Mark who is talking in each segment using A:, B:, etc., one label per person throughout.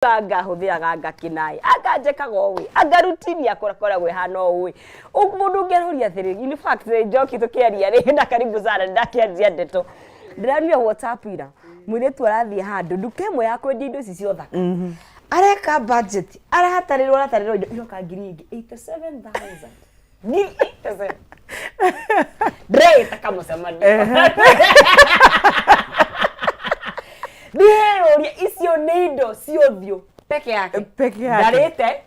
A: Anga huthiraga ngakinai akanjekaga owi anga rutini akoragwo ihana owi mundu ngeroria thiri in fact njoki tukiaria ri na karibu sana ndakianjia ndeto ndiraria WhatsApp ira mwiretu arathie handu nduka imwe ya kwendia indo ici cio thaka areka budget arahatarirwo iroka ngiri ingi 87,000 ngiri 87 Dre takamusema Ndiheroria icio ni indo ciothio peke yake. Ndarite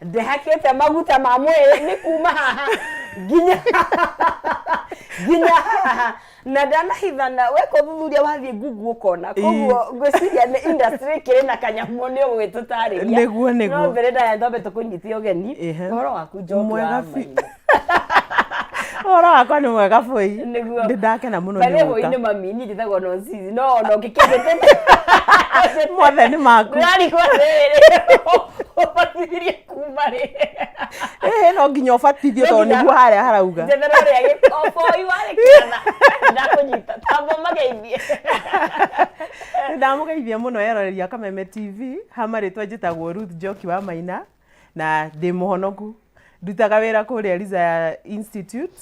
A: ndehakite maguta ma mwiri ni kuma haha ginya na dana hithana weko thuthuria wathie Google ukona koguo ngwiciria ni industry kiri na kanyamu ni ugwitutariria
B: niguo
A: no mbere nda ndombe tukunyitia ugeni horo waku
B: mwega ora akwa ni mwega boi ndakena muno ni
A: muka boi ni mami ni nditagwo no zizi no ngikendete
B: mothe ni maku
A: nari kwa rere opathirie kuma ri
B: no nginya obatithio to niguo haria harauga
A: ndethero ria Boi Wa Rikiratha ndakunyita tambo mageithie
B: ndamugeithia muno yeroreria Kameme TV hamaritwa njitagwo Ruth Njoki wa Maina na ndi muhonoku ndutaga wira kuria Liza Institute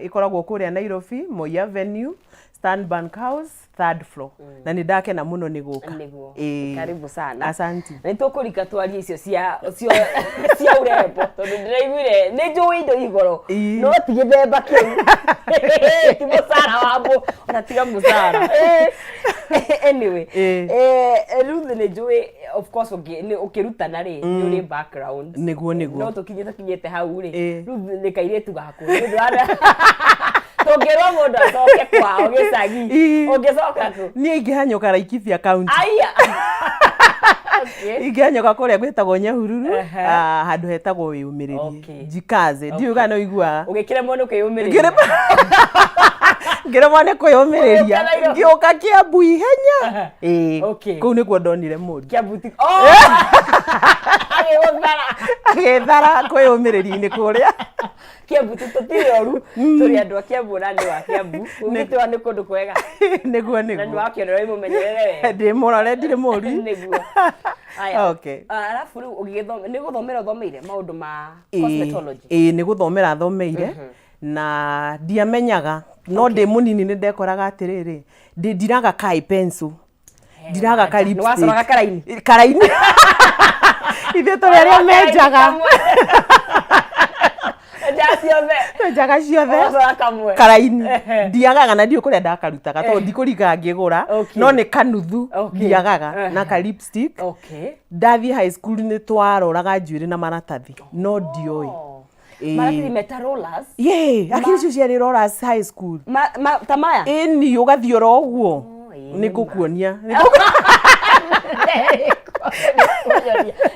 B: ikoragwo kuria Nairobi Moi Avenue Stanbank House 3rd floor na ni ndakena muno ni guka
A: karibu sana
B: asante
A: ni tukurika twari icio cia urembo tondu ndiraiguire ni njui indo igoro no ti githemba kiu ti musara wambo ona tiga musara anyway Ruth ni njui of course ukirutana ri ni uri background
B: niguo
A: no tukinyete hau ri Ruth ni kairetu gaku Tongero mundu acoke kwao gicagi ungicoka ku
B: ni ingihanyuka Laikipia county
A: aya
B: ingihanyuka kuria gwitagwo Nyahururu handu hetagwo Wiyumiririe jikaze ndiuga no igua
A: ugikiremwo ni kwiyumiriria
B: ngiremwo ni kwiyumiriria ngiuka Kiambu ihenya kuu niguo ndonire mundu
A: Kiambu
B: agithara kwiyumiriria-ini kuria
A: Kiambu tutioru turi andu a Kiambu na andu a Kiambu umithwa ni kundu kwega
B: niguo
A: na ndu akionera imumenyerere
B: ndi murore ndire muri
A: niguo aya alafu ugithoma ni guthomera thomeire maundu ma cosmetology
B: ni guthomera thomeire na ndiamenyaga no ndi munini ni ndekoraga atiriri ndiraga kai pencil ndiraga ka lipstick
A: ni wacoraga
B: karaini ithe tore aria menjaga njaga ciothe karaini ndiagaga na ndio kuria ndakarutaga to ndikuriga ngigura no ni kanuthu ndiagaga na ka lipstick ndathie high school ni twaroraga njuiri na maratathi no ndioi
A: maratathi meta rollers
B: akiri cio ciari rollers high school
A: tamaya
B: ni ugathie ro uguo ni gukuonia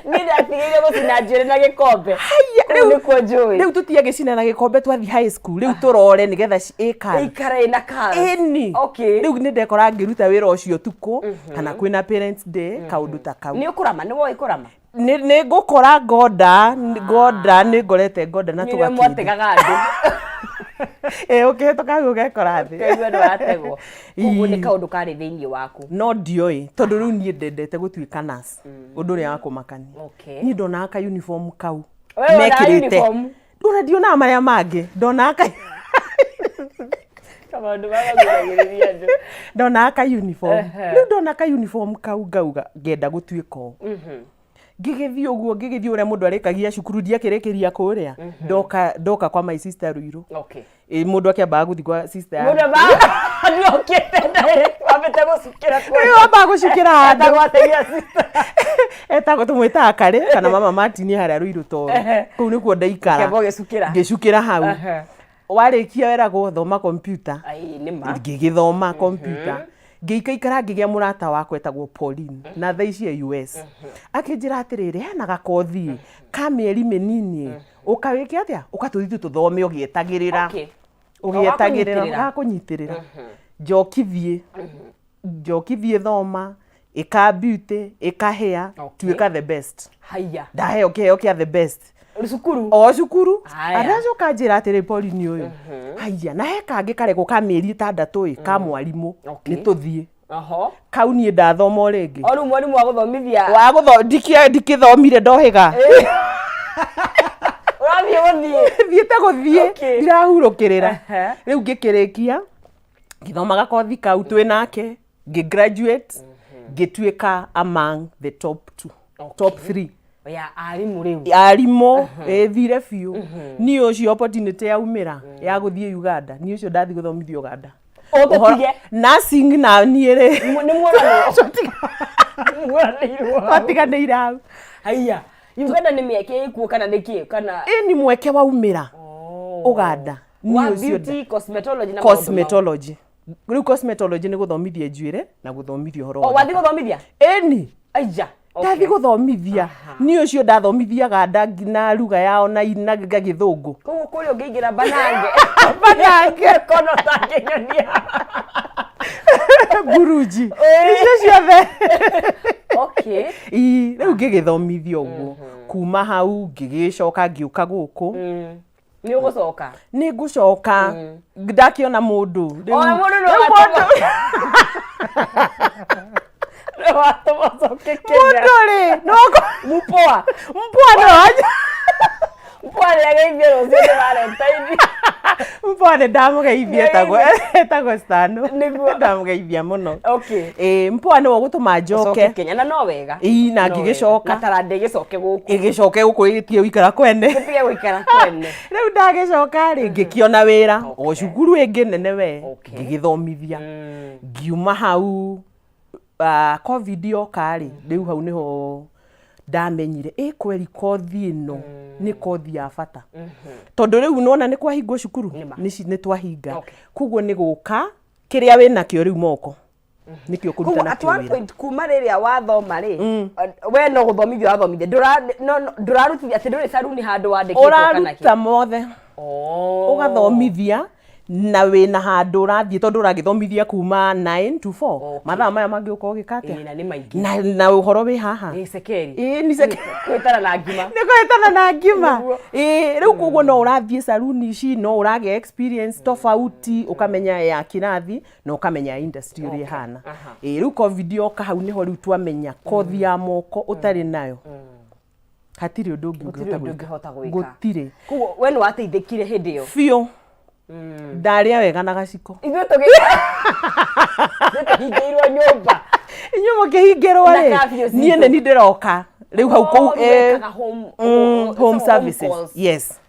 A: ni ndatigire gucina njuiri na gikombe
B: riu tutia gicina na gikombe twathi high school riu turore nigetha
A: ikare na cars
B: riu ni ndekora ngiruta wira ucio tuko kana kwina parents day kaundu ta kau
A: ni ukurama ni woi kurama
B: ni ngukora goda ni ngorete goda na
A: tugakinda ni mwategaga andu
B: ukihituka ugekora thi
A: kaiwe ndo ategwo ugu ni kaundu kari thiini waku
B: no ndioi tondu riu ni ndendete gutuika nurse undu ria wakumakania ni ndona ka uniform kau mekirite ndona ndiona maria mangi ndona ka
A: kamandu bagagiragiriria ndu
B: ndona ka uniform riu ndona ka uniform kau ngauga ngenda gutuika ngigithio uguo ngigithio uria mundu arikagia cukuru ndiakirikiria kuria ndoka kwa my sister Ruiru mundu akiamba guthi kwa sister
A: mundu ba okete direct wamete gucukira kwa
B: wamba gucukira handu
A: gwategia sister
B: etago tumwita kare kana mama Martin haria Ruiru to kuu nikuo ndaikara ngicukira hau warikia wera guthoma computer ngigithoma computer ngikaikara ngigia murata wakwa etagwo Pauline na thaici US akinjira atiriri hena gakothi ka mieri minini ukawiki atia ukatuthi tuthome ugietagirira gakunyitirira njokithie thoma ika beauty ika hair tuika the best ndahe okay the best cukuru aracoka njira atiri Pauline uyu haya na he kangi karego ka mieri 6 ka mwarimu ni tuthie kau niĩ ndathoma o rĩngĩ
A: o rĩu mwarimũ wa gũthomithia
B: ndikĩthomire ndohĩga thiĩte gũthiĩ ndirahurũkĩrĩra rĩu ngĩkĩrĩkia ngĩthomaga kothi kau twĩ nake ngĩ-graduate ngĩtuĩka among the top 3
A: ya arimũ rĩu
B: arimũ thire biũ niĩ ũcio opportunity yaumĩra ya gũthiĩ Uganda niĩ ũcio ndathi gũthomithia Uganda nursing na niĩ rĩ twatiganĩire hau
A: haiya Uganda nĩ mĩeke ĩkuo kana nĩkĩ kana
B: ni mweke waumĩra Uganda
A: niĩ ũcio cosmetology na
B: cosmetology rĩu cosmetology nĩ gũthomithia njuĩrĩ na gũthomithia ũhoro wa
A: wathi gũthomithia
B: ĩni aija ndathi gũthomithia niĩ ũcio ndathomithiaga na lugha yao na Gĩthũngũ
A: koguo kũrĩa ũngĩingĩra banange kono tangĩnyonia
B: buruji icio ciothe rĩu ngĩgĩthomithia ũguo kuma hau ngĩgĩcoka ngĩũka gũkũ
A: nĩ ũgũcoka
B: nĩ ngũcoka ndakĩona mũndũ
A: Mpoa
B: Mpone ndamugeithia etagwo Stano ndamugeithia muno mpone wo gutuma njoke
A: Kenya na no wega
B: na ngĩgĩcoka
A: na tarande gĩcoke gũkũ
B: gĩgĩtie gũikara kwene rĩu ndagĩcoka rĩ ngĩkĩona wĩra o cukuru ĩngĩ nene we ngĩgĩthomithia ngiuma hau covid yoka rĩ rĩu hau niho ndamenyire kweri kothi ĩno nĩ kothi ya bata tondũ rĩu nona nĩ kwahingwo cukuru nĩ twahinga koguo nĩ gũka kĩrĩa wĩna kĩo rĩu moko nĩkĩo kũruta na kĩo
A: kuma rĩrĩa wathoma rĩ we no gũthomithia wathomithia ndũrarutithia atĩ ndũrĩ saruni handũ wandĩkĩtwo kana
B: ũraruta mothe ũgathomithia na wĩna handũ ũrathiĩ tondũ ũragĩthomithia kuma 9 to 4 mathaa maya mangĩ ũkorwo gĩkatĩa na ũhoro wĩ haha
A: ni kwĩtana na ngima
B: nĩ kwĩtana na ngima rĩu koguo no ũrathiĩ saruni ici no ũragĩa experience tofauti ũkamenya ya kĩrathi na ũkamenya industry ũrĩa hana rĩu covid yoka hau niho rĩu twamenya kothi ya moko ũtarĩ nayo hatirĩ ũndũ ũngĩhota gwĩka gũtirĩ
A: koguo we nĩ wateithĩkire hĩndĩ ĩyo
B: biũ ndarĩa wega na gaciko
A: ithuĩ tũhingĩirwo nyũmba
B: inyuĩ mũkĩhingĩrwo rĩ niĩ nĩ ndĩroka rĩu hau kũu home services yes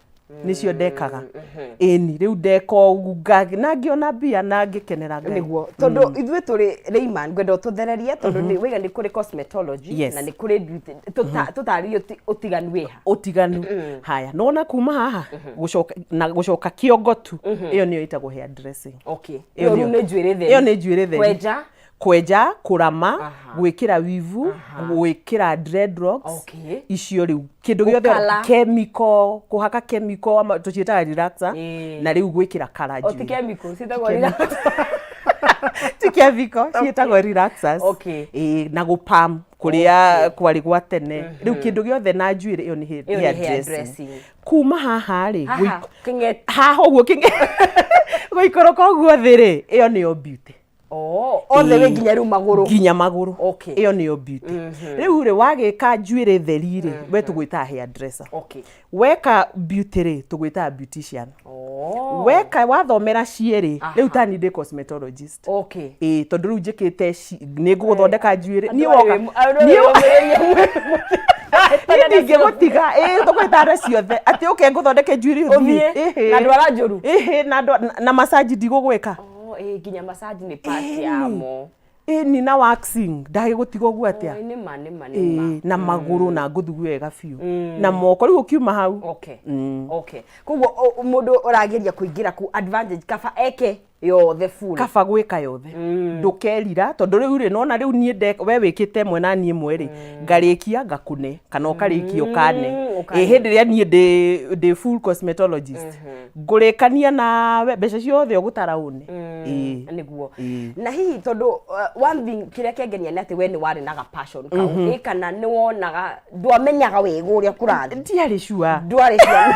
B: nicio ndekaga ĩni rĩu ndeka ũgu na ngĩona mbia na ngĩkenera Ngai
A: nĩguo tondũ ithuĩ tũrĩ Rayman ngwenda ũtũthererie tondũ nĩ wĩga nĩ kũrĩ cosmetology na nĩ kũrĩ tũtarĩrio ũtiganu haya nona kuma haha gũcoka kĩongo tu ĩyo nĩyo ĩtagwo hair dressing ĩyo nĩ njuĩrĩ theri
B: kwenja kũrama gwĩkĩra wivu gwĩkĩra dreadlocks icio rĩu kĩndũ gĩothe chemical kũhaka chemical tũciĩtaga relaxer na rĩu gwĩkĩra kara
A: juu ti chemical ciĩtagwo relaxer
B: ti chemical ciĩtagwo relaxers na gũpam kũrĩa kwarĩ gwa tene rĩu kĩndũ gĩothe na njuĩrĩ ĩyo nĩ hair dressing kuma haha rĩ haha ũguo gũikũrũka ũguo thĩ rĩ ĩyo nĩyo beauty
A: othe we nginya magũrũ
B: ĩyo nĩyo beauty rĩu rĩ wagĩka njuĩrĩ theri rĩ we tũgwĩtaga hair dresser weka beauty rĩ tũgwĩtaga beautician weka wathomera cierĩ rĩu tani ndĩ cosmetologist tondũ rĩu njĩkĩte nĩ ngũgũthondeka njuĩrĩ niĩ woka ndingĩgũtiga tũgwĩta andũ ciothe atĩ ũke ngũthondeke njuĩrĩ ũthiĩ
A: na ndwara njũru
B: na massage ndigũgwĩka
A: nginya massage nĩ part yamo
B: ni na waxing ndagĩgũtiga ũguo atĩa na magũrũ na ngũthugu wega biũ na moko rĩu ũkiuma hau
A: koguo mũndũ ũrageria kũingĩra ku advantage kaba eke yothe full
B: kaba gwĩka yothe ndũkerira tondũ rĩu rĩ nona rĩu niĩ we wĩkĩte mwe na niĩ mwe rĩ ngarĩkia ngakune kana ũkarĩkia ũkane hĩndĩ ĩrĩa niĩ ndĩ full cosmetologist ngũrĩkania na mbeca ciothe ũgũtara ũne
A: nĩguo na hihi tondũ one thing kĩrĩa kĩangenia nĩ atĩ we nĩ warĩ na passion kau kana nĩ wonaga ndwamenyaga wega ũrĩa kũrathiĩ
B: ndiarĩ sure
A: ndwarĩ sure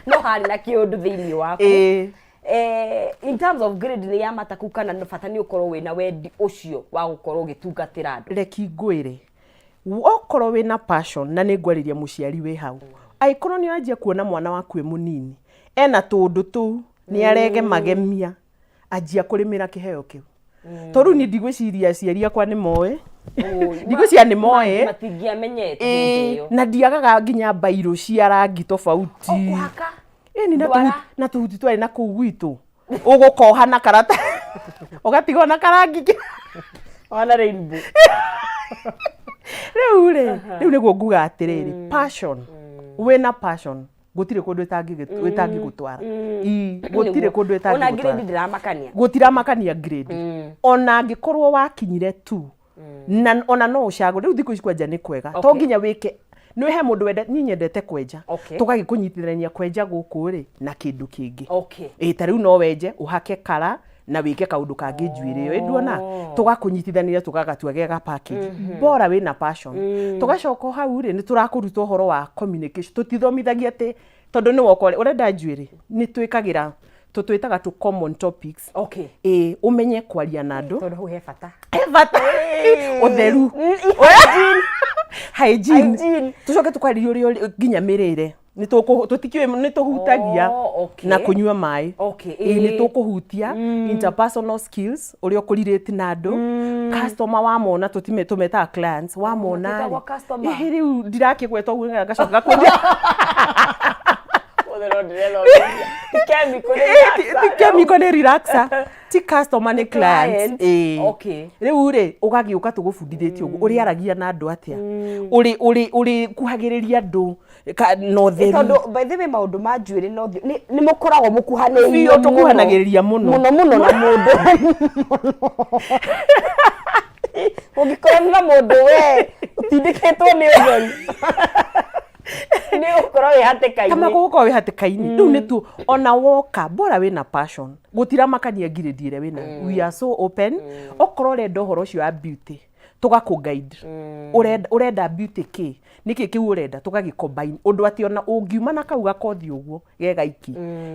A: no harĩ na kĩũndũ thĩinĩ waku in terms of grade ni ya mataku kana bata ni ukorwo wina wendi ucio wa gukorwo gitungatira andu
B: reki ngwire okorwo wina passion na ni ngwariria muciari we hau aikorwo ni wanjia kuona mwana waku e munini ena tundu tu ni arege magemia anjia kurimira kiheo kiu toru ni ndigwiciria aciari akwa ni moe ndigwiciria ni moe
A: matingia menyete
B: na ndiagaga nginya bairo cia rangi tofauti ni na tuhuti twari na kuu gwitu ugukoha na karata ugatigwo na karangi
A: ona rainbow
B: riu niguo nguga atiriri passion wena passion gutire kundu itangi gutwara gutire kundu itangi
A: ona grade ndiramakania
B: gutiramakania grade ona ngikorwo wakinyire tu na ona no ucago riu thikũ ici kwanja ni kwega to nginya wike ni he mundu wende ni nyendete kwenja tugagikunyitithania kwenja guku ri na kindu kingi ta riu no wenje uhake kara na wike kaundu kangi njuire yo nduona tugakunyitithania tugagatua gega package bora wina passion tugacoka hau ri ni turakuruta uhoro wa communication tutithomithagia ati tondu ni woko urenda njuire ni twikagira tutwitaga tu common topics umenye kwaria na andu
A: tondu he bata
B: utheru hygiene tucoke tukaririo rio nginya mirire ni tutikio ni tuhutagia na kunywa mai ni tukuhutia interpersonal skills urio kuririte na andu customer wa mona tumeta clients wa mona riu ndirakigwetwa guga gacoka kwenja chemical ni relaxer ti customer ni clients riu ri ugagiuka tugubundithitio uri aragia na andu atia uri kuhagiriria andu no theru
A: tondu by the way maundu ma njuire no ni mukoragwo mukuhaniririo
B: tukuhanagiriria muno
A: na mundu ungikora na mundu we utindiketwo ni utheri ni ukorwo wi hatikaini
B: kama gukorwo wi hatikaini riu ni tu ona woka bora wina passion gutiramakania grade ire wina we are so open okorwo renda horo cio wa beauty tugakuguide urenda beauty ki niki kiu urenda tugagicombine undu ati ona ungiuma na kau gakothi uguo gega iki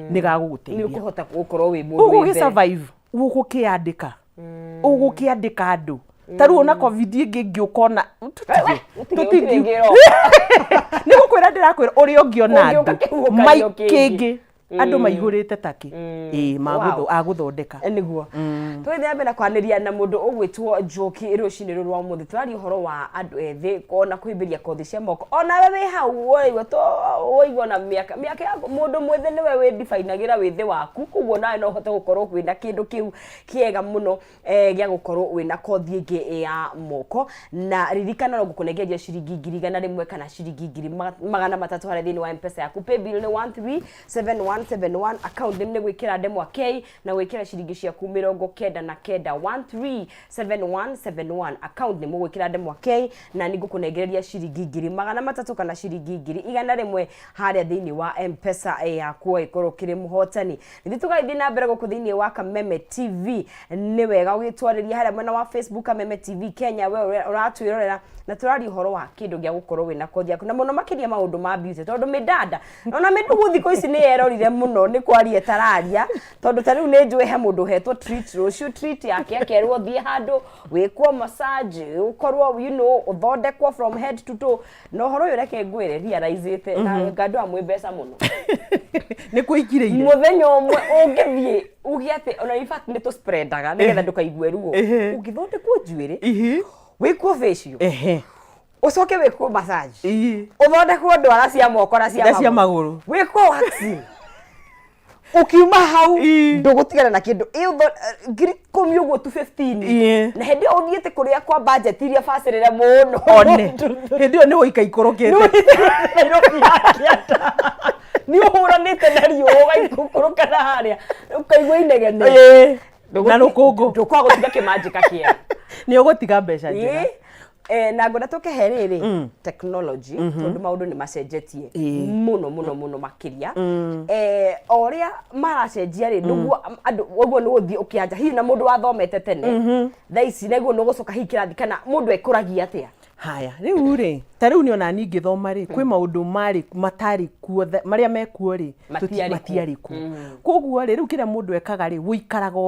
B: ni gaguguteithia
A: ni ukuhota gukorwo wi mundu
B: ugu survive ugukiandika ugukiandika andu taru ona covid ingi ukona tutingiro ni gukwira ndirakwira uri ungiona andu maikingi andu maigurite taki aguthondeka
A: niguo twithia mbere kwaniria na mundu ugwitwo Njoki rucini ruru wa muthi turari horo wa andu ethi kona kwimbiria kothi cia moko ona we hau woigwo to woigwo na miaka yako mundu mwethe niwe wi definagira withi waku kuguo nawe no hote gukorwo kwina kindu kiu kiega muno gia gukorwo wina kothi ingi ya moko na ririkana no gukunegeria ciringi 100 kana ciringi 300 harä thini wa M-Pesa yaku pay bill ni 137171 account ni gwikira ndemwa K na gwikira ciringi ciaku 99 137171 account ni gwikira ndemwa K na ni ngukunegereria ciringi 300 kana ciringi 100 haria thini wa M-Pesa yaku ikorwo kiri muhotani ni tugaithii na mbere guku thini wa Kameme TV ni wega ugitwariria haria mwena wa Facebook Kameme TV Kenya we uratwirorera na turari horo wa kindu gia gukorwo wina kothi yaku na muno makiria maundu ma beauty tondu midada ona mindugu thiko ici ni yerorire muno ni kwaria tararia tondu tariu ni njwe he mundu hetwo treat rucio treat yake akerwo thie handu wikwo massage ukorwo uthondekwo from head to toe no horo yo reke ngwire realizete na ngadu amwe mbeca muno
B: ni kuikireire
A: muthenya umwe ungithie ugiate ona in fact ni to spreadaga nigetha ndukaigue ruo ugithondekwo njuire wikwo facial ucoke wikwo massage uthondekwo ndwara cia moko na cia
B: maguru
A: wikwo waxing ukiuma hau ndugutigana na kindu ngiri 10 uguo tu 15 na hindi uthiete kuria kwa budget iria facirire muno
B: one hindi yo ni uika ikorokete
A: ni uhuranite na rio ugaikuruka na haria ukaigwa inegene
B: na rukungu
A: ndukwa gutiga kimajika kia
B: ni ugutiga mbeca njega
A: na ngoda toke herere technology tondu maundu ni macenjetie muno makiria oria maracenjia ri ndugu andu uguo ni guthii ukianja hihi na mundu wathomete tene thaici neguo no gucoka hihi kirathi kana mundu ekuragia atia
B: haya riu ri ta riu ni ona ningi thoma ri kwi maundu mari matari kuo maria mekuo ri matiari ku koguo ri riu kira mundu ekaga ri uikaraga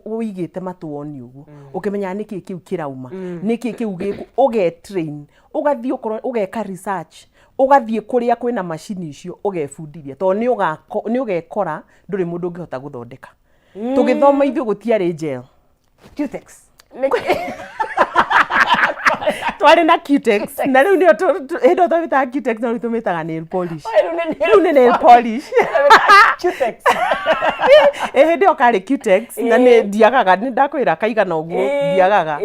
B: uigite matuoni uguo ukimenya niki kiu kirauma niki kiu uge train ugathie ugeka research ugathie kuria kwina machine icio ugebundithia to ni ugekora nduri mundu ungihota guthondeka tugithoma ithu gutiari gel
A: cutex
B: twari na cutex na riu ndio endo twita cutex na tumitaga nail polish riu ni nail polish
A: cutex
B: ndio kari cutex na ni ndiagaga ni ndakwira kaigana uguo ndiagaga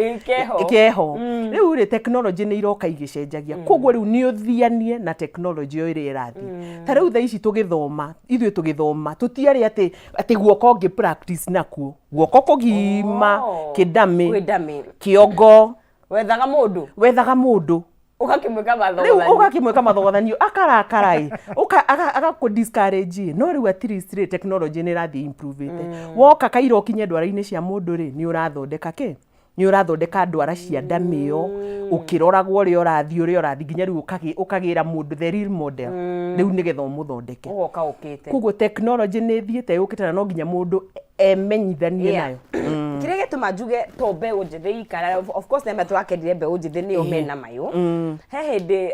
B: ikeho riu ri technology ni iroka igicenjagia koguo riu ni uthianie na technology yo iri irathi ta riu tha ici tugithoma ithu tugithoma tutiari ati guoko ngi practice nakuo guoko kugima kidami kiongo wethaga mundu
A: ukakimweka
B: mathogothanio akarakarai aka ku discourage no riu at least technology ni rathi improve woka kairo kinye ndwara-ini cia mundu ri ni urathondeka ni urathondeka ndwara cia ndamio ukiroragwo uri urathi nginya riu ukagira mundu the real model riu ni githomo thondeke
A: ugoka ukite
B: kugo technology ni thiete yukite na no nginya mundu emenyithanie nayo
A: kire gituma njuge to mbeũ njĩthĩ ikara of course nĩme twakendire mbeũ njĩthĩ nĩo mena mayo he hĩndĩ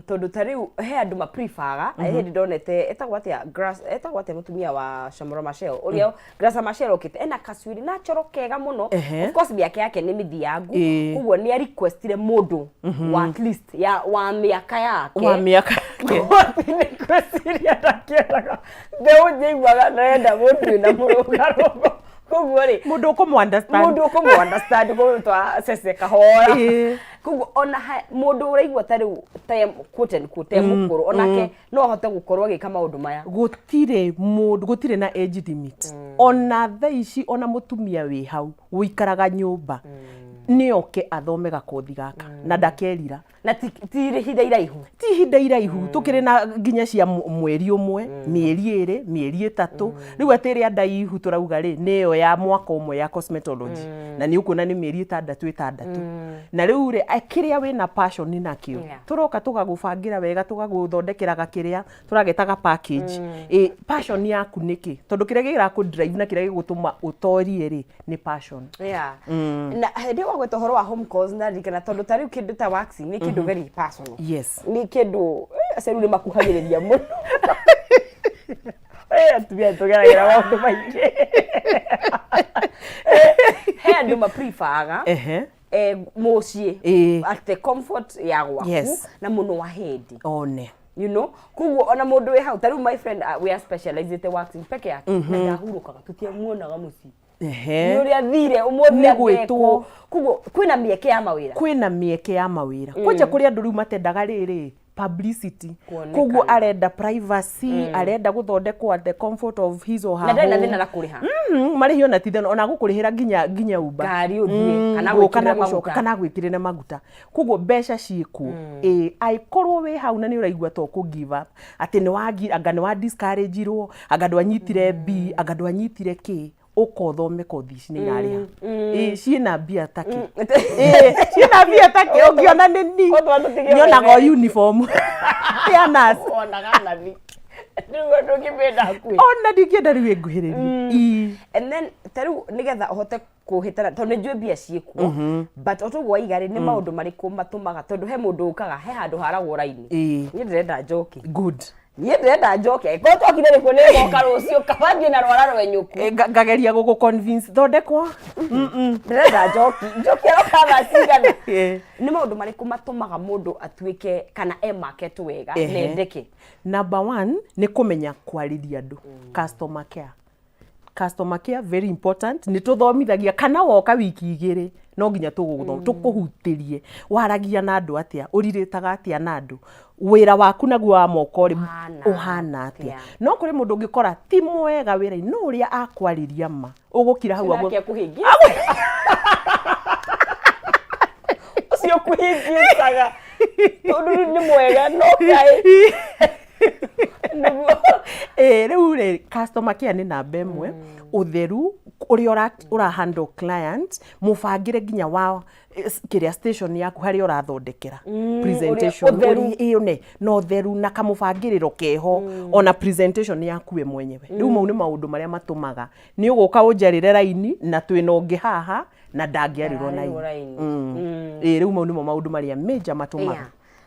A: tondũ ta rĩu he andũ ma preferga he hĩndĩ ndonete etagwo atĩa mũtumia wa Shamora Machel ũrĩa Graca Machel okĩte ena kaswiri natural kega mũno of course mĩaka yake nĩ mĩthiangu koguo nĩ requestire mũndũ wa at least wa mĩaka yake kwĩciria ndakĩeraga mbeũ njĩiguaga nenda mũndũ na mũrũgarũgo koguo ri
B: mundu ukomu understand
A: ko twa sese kahora koguo ona mundu uraigwa tari time quote and quote mukuru onake no ahote gukorwo gika maundu maya gutire na age limit ona thaici ona mutumia wi hau uikaraga nyumba nioke athome gakothi gaka na ndakerira na ti hinda iraihu
B: tukire na nginya cia mweri umwe mieri iri mieri itatu riu atiri andaihu turauga ri niyo ya mwaka umwe ya cosmetology na ni ukuna ni mieri itandatu na riu ri akiria wina passion nakio turoka tugagubangira wega tugaguthondekera gakiria turagetaga package passion yaku niki tondu kiria gira ku drive na kiria gigutuma utorie ri ni passion
A: na ndio wagweta horo wa home cause na rikana tondu tari kindu ta waxing ni kindu very personal ni kindu acerure makuhagiriria muno atubia tugeragira maundu maingi he andu ma preferga mucie at the comfort ya gwaku na muno wa hindi
B: one
A: you know kuguo ona mundu we hau tari my friend we are specialized waxing peke yake na ndahurukaga tutiamuonaga muci ni uria thire umuthi gwitwo kuguo kwina mieke ya mawira kwaje kuri andu riu matendaga riri publicity kuguo arenda privacy arenda guthondekwo at the comfort of his or her home na thina na kuriha
B: mari hiyo na tithano ona gukurihira nginya uba
A: ngari uthie
B: kana gwikirira maguta kuguo besha ciku aikorwo we hau na ni uraigwa to ku give up ati ni wa discourage ro anga ndwanyitire b anga ndwanyitire k ukothome kothi ici ni naria ciina mbia take ciina mbia take ungiona nini nyonaga uniform ya nas
A: onaga nathi ndugo ndukimenda kwi
B: ona ndikienda riu nguhiririe
A: and then taru nigetha uhote kuhitana tondu njue mbia ciikuo but otugwa igari ni maundu mariku matumaga tondu he mundu ukaga he handu haragwo raini ni ndirenda njoki
B: good
A: nie ndenda njoke ko twakire ni kune goka rucio kabangi na rwara rwenyuku
B: ngageria gugu convince thondekwa
A: ndenda njoki arokatha cigana ni maundu mariku matumaga mundu atuike kana market wega nendeke
B: number 1 ni kumenya kwariria andu customer care very important ni tuthomithagia kana woka wiki igiri no nginya tukuhutirie waragia na andu atia uriritaga atia na andu wira waku naguo wa moko ri uhana atia no kuri mundu ngikora ti mwega wira no uria akwariria ma ugukira hau
A: agwo ucio kuhingisaga tondu ni mwega no kai
B: riu customer care ni namba imwe utheru uri ura handle client mubangire nginya wa kiria station yaku hari urathondekera presentation uri no theru na kamubangiriro keho ona presentation yaku we mwenyewe riu mau ni maundu maria matumaga ni uguka unjarire raini na twina ungi haha na ndangiarirwo naini riu mau ni maundu maria major matumaga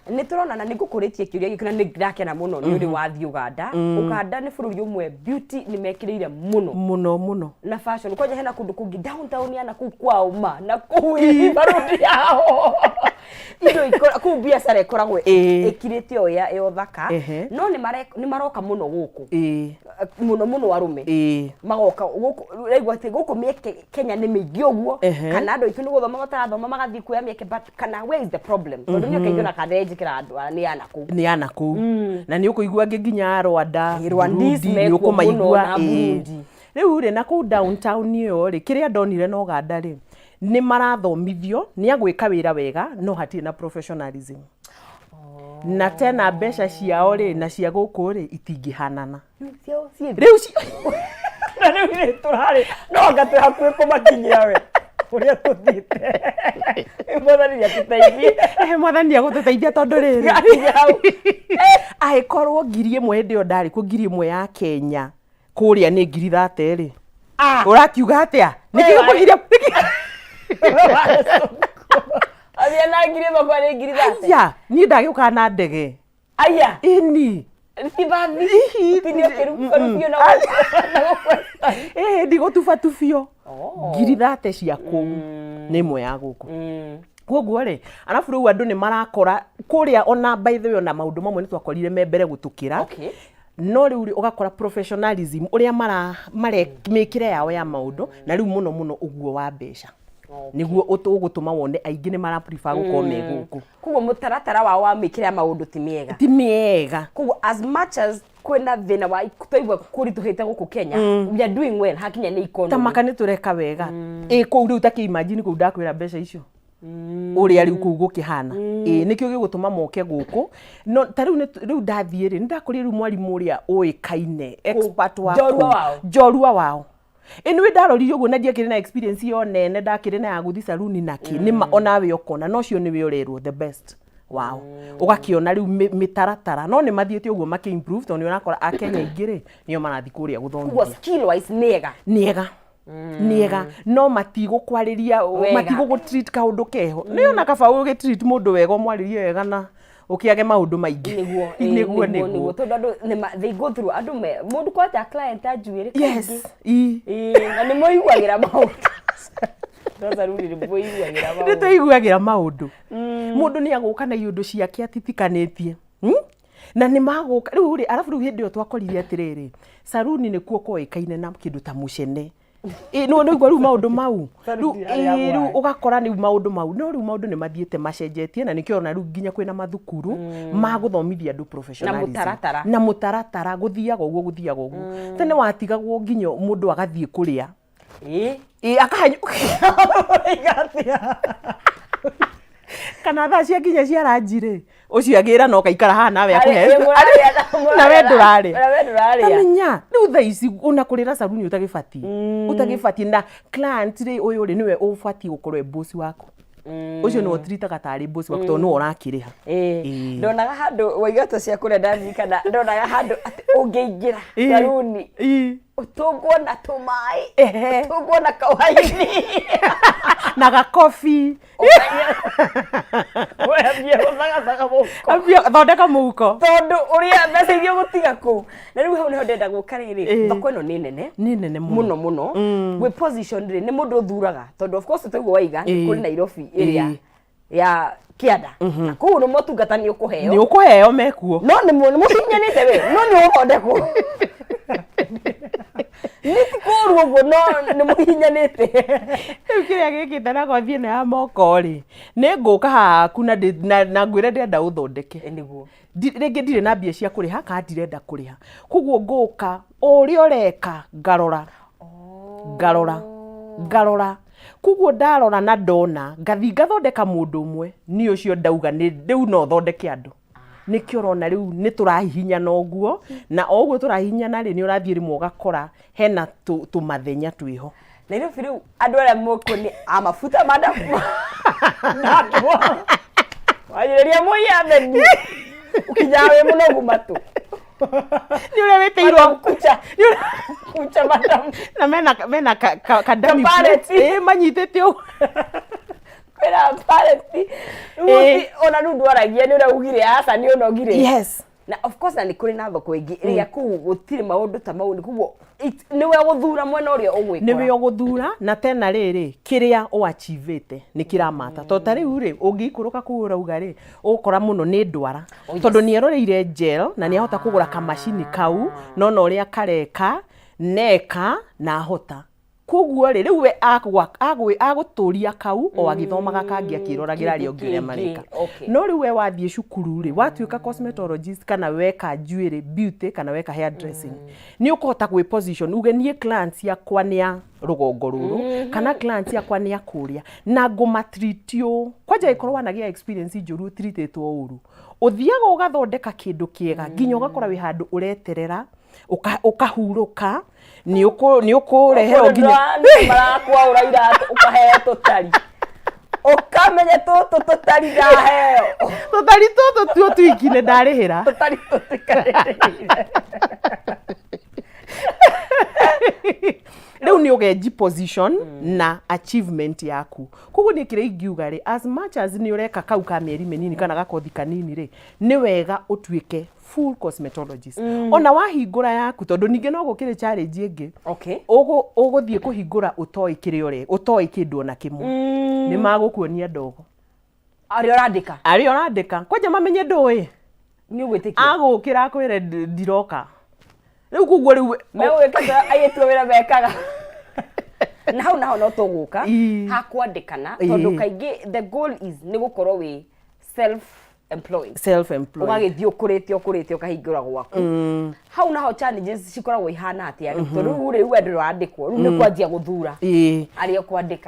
A: ni turona na nigukuritie kiuria gikuna ni ndakena muno ni uri wathi Uganda Uganda ni bururi umwe beauty ni mekiriire muno na fashion kwaje hena kundu kungi downtown yana kwao ma na kuwi barudi yao indo ikora ku biashara ikoragwo ikirite oya yo thaka no ni maroka muno guku muno warume magoka guku regwa ati guku mieke Kenya ni mingi uguo kana ando itu ni guthoma gotarathoma magathi kuya mieke but kana where is the problem tondu nyo kaigona kadeji kira andu ni anaku na ni ukuigua nginya Rwanda ni
B: ukumaigua riu ri na ku downtown yo ri kiria ndonire no Uganda ri ni marathomithio ni agwika wira wega no hati na professionalism na tena mbeca ciao ri na cia guku ri itingihanana riu
A: na riu turari no ngatu hakwe kumakinyia we uria tuthite mwathani atuteithie
B: mwathani agututeithia tondu riri aikorwo ngiri imwe ndio ndari ku ngiri imwe ya Kenya kuria ni ngiri 30 ri urakiuga atia nikio kugiria
A: abia na ngiri makwa ni ngiri 30
B: ya ni ndagiuka na ndege
A: aya
B: ini
A: tibathi tinio kirufio na
B: ndigotuba tubio ngiri 30 ciaku ni imwe ya guku koguo ri arafu riu andu ni marakora kuria ona by the way ona maundu mamwe ni twakorire membere gutukira no riu ugakora professionalism uria mikire yao ya maundu na riu muno uguo wa mbeca niguo utugutuma wone aingi ni mara prefer guko me guku
A: kugo mutaratara wa mikire ya maundu ti miega kugo as much as kwena thina wa tuigwa kurituhite guku Kenya we are doing well hakinya ni economy
B: tamaka ni tureka wega ku riu taki imagine ku ndakwira mbeca icio uria riu ku gukihana nikio gigutuma moke guku no tariu ndathie ri ndakuri riu mwarimu uria uikaine expert wa jorua wao Inwe ndarori uguo na ndiakire na experience yo nene ndakire na ya guthi saluni naki ni onawe ukona no cio niwe urerwo the best wow ugakiona riu mitaratara no ni mathiete uguo maki improve to ni onakora akenya ingire nio marathi kuria guthomithia
A: skill wise
B: niega no matigo kwariria matigo go treat kaundu keho ni ona kaba uge treat mundu wega mwaririe wega na ukiage maundu maingi niguo
A: tondu they go through andu mundu kwata client ajuire
B: yes
A: na ni moiguagira maundu
B: nituiguagira maundu mundu ni aguka na iundu ciake atitikanetie na ni maguka riu ri arafu riu hindi yo twakorire atiriri saruni ni kuo koikaine na kindu ta mucene no igwa riu maundu mau riu ugakora ni maundu mau no riu maundu ni mathiete macenjetie na nikio na riu nginya kwina mathukuru ma guthomithia andu professionalism na mutaratara guthiaga uguo tene watigagwo nginya mundu agathie kuria akahanyu kana tha cia nginya cia ranjire ucio agira no kaikara haha nawe akuhe na we ndurari amenya riu tha ici una kurira saruni utagifati na client ri uyu ri niwe ufati gukorwe boss wako ucio no tritaga tari boss wako to no urakiriha
A: ndonaga handu waigato cia kuria ndathi kana ndonaga handu ungiingira saruni utungwo na tumai utungwo na kawaini
B: na gakofi thondeka muko
A: tondu uria mbeca iria gutiga ku na riu hau niho ndenda guka riri thoko ino ni nene muno we position ri ni mundu thuraga tondu of course tuigwo waiga ni kuri Nairobi area ya Kianda na ku no motungata ni ukuheo mekuo no ni muhinyanite we no ni uthondekwo nitikurwo uguo no ni muhinyanite
B: riu kiria gikite na gothie na ya moko ri ni nguka haku na ngwire ndenda uthondeke
A: niguo
B: ringi ndire na mbia cia kuriha ka ndirenda kuriha kuguo nguka uria ureka ngarora kuguo ndarora na ndona ngathi ngathondeka mundu umwe ni ucio ndauga ni riu no thondeke andu nikio rona riu ni turahihinyana uguo na oguo turahihinyana ri ni urathie rimwe ugakora hena tumathenya twiho
A: Nairobi riu andu aria moko ni amafuta madam natwa wajiria moya bebi ukijawe muno matu
B: ni ule weteirwo
A: kucha madam
B: na mena kadami manyitete o
A: kwera pareti ona ndwaragia ni uraugire asa ni onogire
B: yes
A: na of course ni kuri na thoko ingi ria ku gutire maundu ta mau ni kuo niwe guthura mwena uria ugwikora
B: niwe guthura na tena riri kiria o achievete ni kiramata to tari uri ungikuruka kugura ugari ukora muno ni ndwara tondu ni eroreire gel na ni ahota kugura kamashini kau no uria kareka neka na hota koguo riu we aguturia kau o agithomaga kangi akiroragĩra ri ongiria marika no riu we wathie cukuru ri watuika cosmetologist kana weka jewelry beauty kana weka hair dressing ni ukuhota gwi position uge nie clients yakwa ni ya rugongo ruru kana clients yakwa ni ya kuria na ngoma treatio kwaja ikorwo wanagia experience njuru treatetwo uru uthiaga ugathondeka kindu kiega nginya ugakora wi handu ureterera ukahuruka ni ukurehero nginya
A: marakwa uraira ukahe tutari ukamenye tutari ndaheo
B: tutari tuo twikine ndarihira
A: tutari tutikare
B: riu ni ugeji position na achievement yaku koguo ni kire ingiuga ri as much as ni ureka kau ka mieri menini kana gakothi kanini ri ni wega utuike full cosmetologist ona wahingura yaku tondu ninge no gukire challenge ingi uguthie kuhingura utoi kire ore utoi kindu ona kimwe ni magukuonia ndogo
A: ari
B: orandika kwaje mamenye ndoi
A: ni ugwitikia
B: agukira akwire ndiroka riu kuguo riu
A: mewekata ayetu wira bekaga naho no tuguka hakwandikana tondu kaingi the goal is ni gukorwo wi self employed ugagithii ukurite ukahingura gwaku hau naho challenges cikoragwo ihana atia tondu riu we ndurandikwo riu ni kwanjia guthura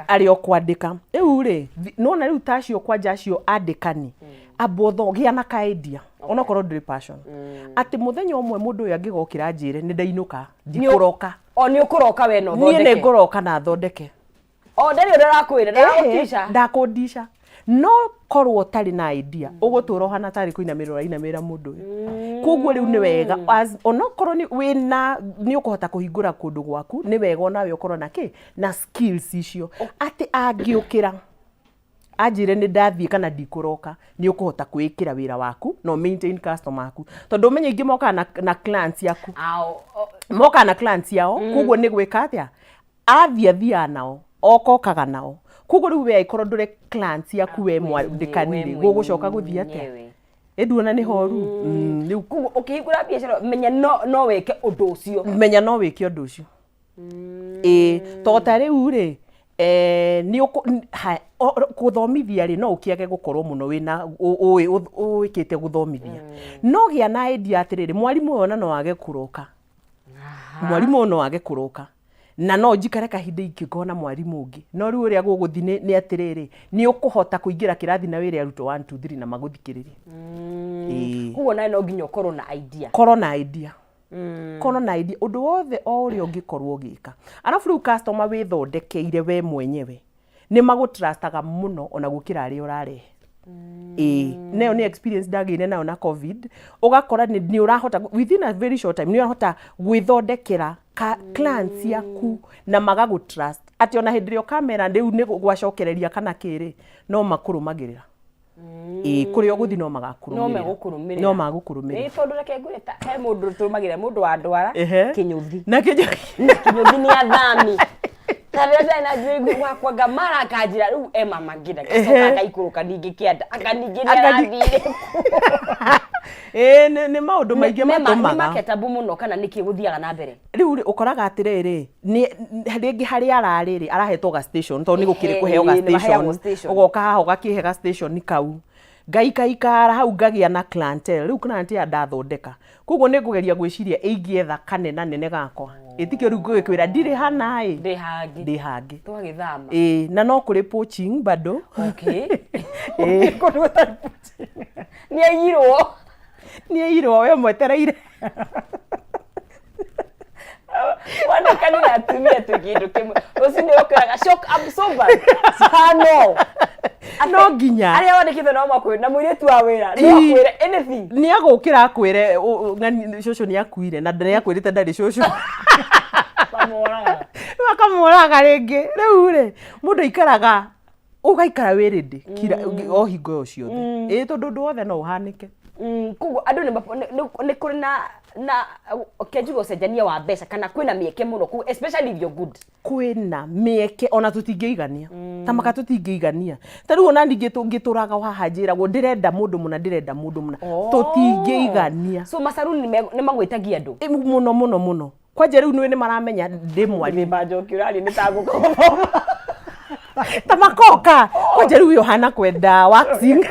A: ario kwandika riu ri nona riu tacio kwanja cio andikani abotho gia na kaendia ona korwo ndiri passion ati muthenya umwe mundu uyu angigokira njire ni ndainuka ndikuroka ni ukuroka we no thondeke ni nguroka na thondeke ndari ndarakwira ndakundisha no korwo tari na idea ugutura hana tari kuinamirira mundu koguo riu ni wega ona korwo ni wina ni ukuhota kuhingura kundu gwaku ni wega ona we ukorwo na skills icio ati angiukira ajire ni ndathie kana ndikuroka ni ukuhota kwikira wira waku no maintain customer aku tondu umenye ingi moka na clients yaku moka na clients yao koguo ni gwika atia athia nao okokaga nao koguo riu we ikorwo ndure clients yaku we mwandikanire gugucoka guthia atia eduona ni horu riu koguo ukihingura biashara menya no weke undu ucio to tari uri ni kuthomithia ri no ukiage gukorwo muno wina uikite guthomithia no gia na idea atiriri mwarimu ona no age kuroka mwarimu no age kuroka na no njikare kahinda ingikona mwarimu ungi no riu uria guguthi ni atiriri ni ukuhota kuingira kirathi na wire aruto 1 2 3 na maguthikiriria kuo na no nginya ukorwo na idea kono na idea undu wothe o uri ungikorwo gika arafu riu customer withondekeire we mwenyewe ni magutrustaga muno ona gukira ari urarehe nayo ni experience ndagine nayo na covid ugakora ni urahota within a very short time ni urahota gwithondekera clients yaku na magagutrust ati ona hindrio kamera ndiu ni gwacokereria kana kiri no makurumagirira kuri oguthi no magakurumirira no magukurumirira tondu reke ngureta he mundu turumagira mundu wa ndwara kinyuthi na kinyuthi ni athami tarenda na jigu wakwa gamara kajira riu mama ngira gacoka gaikuruka ningi kianda akaningini arathire ni maundu maingi matumaga marketabu muno kana niki guthiaga na mbere riu ukoraga atiriri ni ringi hari arariri arahetwo ga station to ni gukire kuheo ga station ugoka haho gakihe ga station kau gaikaikara hau ngagia na clientele riu clientele ndathondeka koguo ni ngugeria gwiciria ingietha kanena nene gakwa itikio riu ngugikwira ndiri hana ndi hangi twagithama na no kuri poaching bado ni ayirwo we mwetereire wana kanina atumia tukindu kimwe ucini ukiraga shock absorber sano
B: no nginya
A: aria wandikithe no makwe na muiritu wa wira no akwire anything
B: ni agukira akwire ngani shosho ni akuire na ndare akwirite ndari shosho bakamuraga ringi riu ri mundu ikaraga ugaikara wirindi kira o hingo yo ciothe tondu nduothe no uhanike
A: kugo andu ni kuri na kenjugo cenjania wa mbeca kana kwina mieke muno especially if you're good
B: kwina mieke ona tutingeigania tamaka tutingeigania tariu ona ningi tungituraga haha njiragwo ndirenda mundu muna tutingeigania
A: so masaruni ni magwitagia andu
B: muno kwanje riu ni maramenya ndimwa
A: ni banjoki urari ni taguko
B: tamakoka kwanje riu Yohana kwenda waxing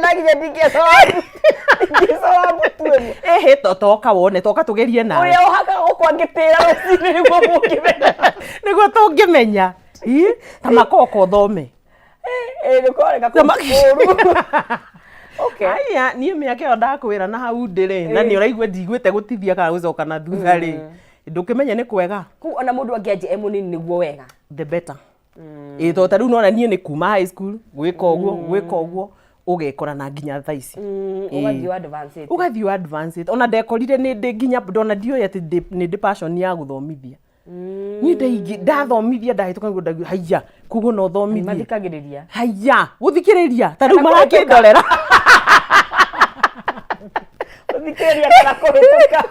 A: nagiye ndigesoa mutuni
B: toka wone toka tugerie nawe
A: uria uhaka ukwangitira rucini
B: niguo tungimenya tamakoko thome
A: nikoreka kuru
B: okay aya nie miake yo ndakwira na hau ndire na ni uraigwe ndigwite gutithia kana gucoka na thutha ri ndukimenya ni kwega
A: ku ona mundu angiaje emunini niguo wega
B: the better to tariu nona nie ni kuma high school gwika uguo ugekora na nginya thaici ugathio advance ona ndekorire ni ndi nginya ndona dio ati ni ndi passion ya guthomithia ni ndeigi ndathomithia ndahituka ngu haiya kugo no thomithia
A: mathikagiriria
B: haiya guthikiriria tariu marakindorera
A: guthikiriria kana kuhituka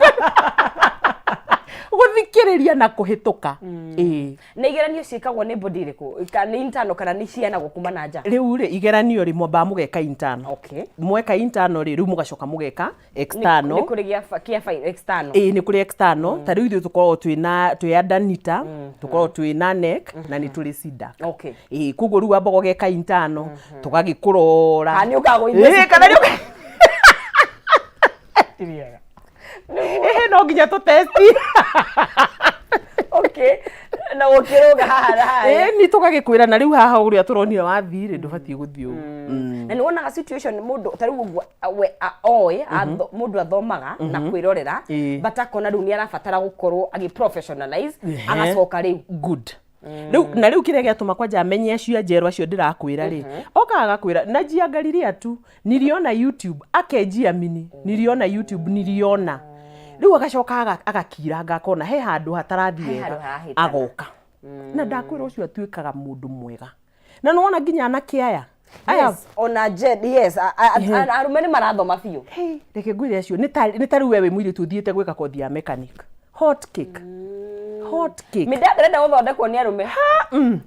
B: guthikiriria na kuhituka
A: na igeranio ciikagwo ni body iriku kana internal kana ni ciana gukuma na nja
B: riu ri igeranio ri mwamba mugeka internal
A: okay
B: mweka internal ri riu mugacoka mugeka external
A: ni kuri gia external
B: ni kuri external tariu ithu tukorwo twi undernita tukorwo twi na neck na ni turi sida
A: okay
B: kugo riu amba gugeka internal tugagikurora
A: kana ukagoithia
B: kana no nginya tu testi
A: okay na ukiruga haha
B: ni tugagikwira na riu haha uria turonira wathire ndubati guthio
A: na ni wona situation mundu tariu we mundu athomaga na kwirorera batakona riu ni arabatara gukorwo agi professionalize agacoka riu
B: good na riu kire giatuma kwanja amenye acio njerwa acio ndirakwira ri okaga kwira na jiangaliria tu niliona YouTube akenjia mini niliona YouTube niliona riu agacoka agakiranga akona he handu hatarathi wega agoka na ndakwira ucio atuikaga mundu mwega na nona nginya anake aya
A: ona jet yes arumeni marathoma biu
B: reke ngwire acio ni tari wewe mwiri tuthiete gwika kothi ya mechanic hot cake
A: midada renda guthondekwo ni arume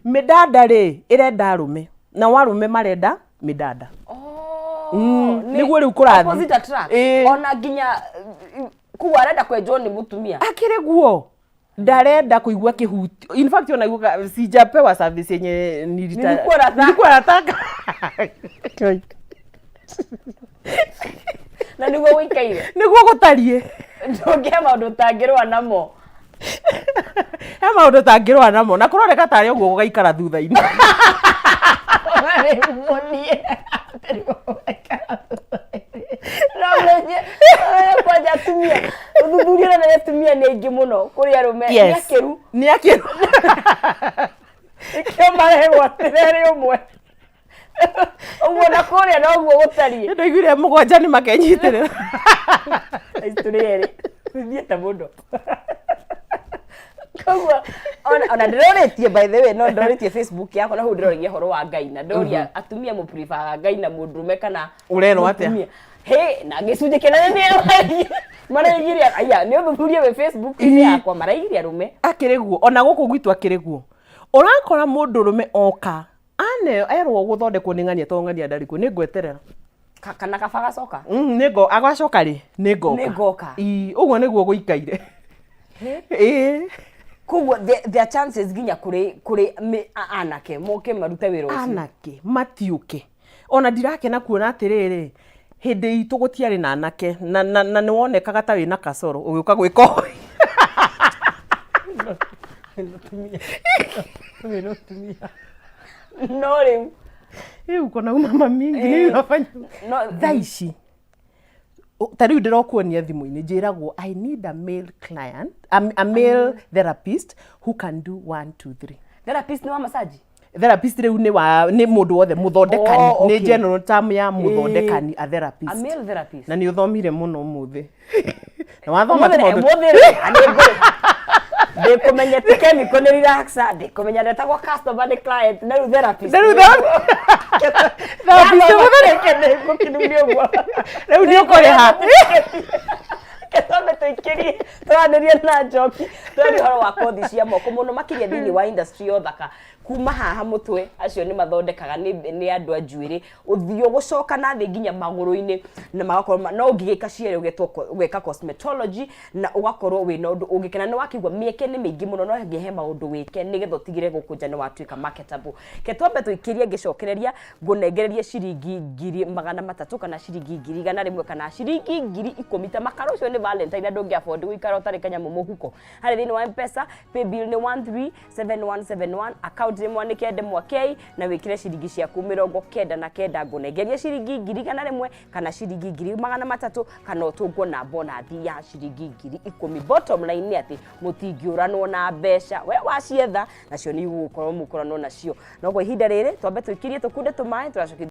B: midada ri irenda arume na warume marenda midada niguo riu kurathi
A: opposite attract ona nginya kuwa arenda kwenjwo ni mutumia
B: akire guo ndarenda kuigua kihuti in fact ona iguka sijapewa service yenye nilikuwa nataka
A: na niguo wikaire
B: niguo gutarie
A: ndongia maundu tangirwa namo
B: maundu tangirwa namo na kuroreka tari uguo gugaikara thutha-ini
A: kwanja tumia uthuthuria na tumia ni ingi muno kuri arume ni akiru ikemare gwatirere umwe umwe na kuria no guo gutarie
B: ndaiguire mugwanja ni makenyitirira
A: istorieri thieta mundo kogwa ona ndororetie by the way no ndororetie Facebook yako na hu ndororetie horo wa Ngai na ndoria atumia mu prefer Ngai na mundume kana
B: ureno atia
A: he na gicunje kenene ni maraigiria aya ni uthuthuria we Facebook ni yakwa maraigiria rume
B: akiriguo ona guku gwitu akiriguo urakora mundu rume oka ane erwo guthondekwo ni ng'ania to ng'ania ndariko ni ngweterera
A: kana kabaga coka
B: nego agacoka ri nigoka uguo niguo guikaire
A: kuwa their chances ginya kuri anake moke marute wira ucio
B: anake matiuke ona ndirakena kuona atiriri hindi itu gutiari na anake na ni wonekaga ta wina kasoro ugiuka gwiko
A: no riu
B: uko na mama mingi ni unafanya thaici tariu ndirokuonia thimu-ini njiragwo I need a male client, a male therapist who can do 1 2 3.
A: Therapist ni wa massage?
B: Therapist riu ni mundu wothe muthondekani, ni general term ya muthondekani, a therapist.
A: A male therapist.
B: Na ni uthomire muno umuthi. Na wathoma
A: muthi de kumenya chemical ni relaxa, de kumenya ndetagwo customer ni client, na therapist. Therapist muthondekani mukinumio gwa.
B: Riu ni ukoreha.
A: Ketome tuikirie twanderie na njoki twari horo wa kothi cia moko muno makiria thini wa industry yothaka kuma haha mutwe acio ni mathondekaga ni andu a njuiri uthio gucoka na thi nginya maguru-ini na magakorwo no ngigika ciere ugeka cosmetology na ugakorwo wi na undu ungikena ni wakigwa mieke ni mingi muno no ngihe maundu wike nigetho tigire gukunja ni watuika marketable. Ketwambe tuikirie ngicokereria ngunengererie ciringi 300 kana ciringi 100 kana ciringi 10,000 ta makaro ucio ni Valentine ndungi afford guikara utari kanyamu muhuko hari thini wa M-Pesa, pay bill ni 137171, account ni mwanike ndemwa K na wikire ciringi ciaku 99 ngunengerie ciringi 100 kana ciringi 300 kana utungwo na bonus ya ciringi 10,000. Bottom line ni ati mutingiuranwo na mbeca we wacietha nacio ni gukorwo mukorano nacio. Noguo ihinda riri twambe tuikirie tukunde tumae turacokia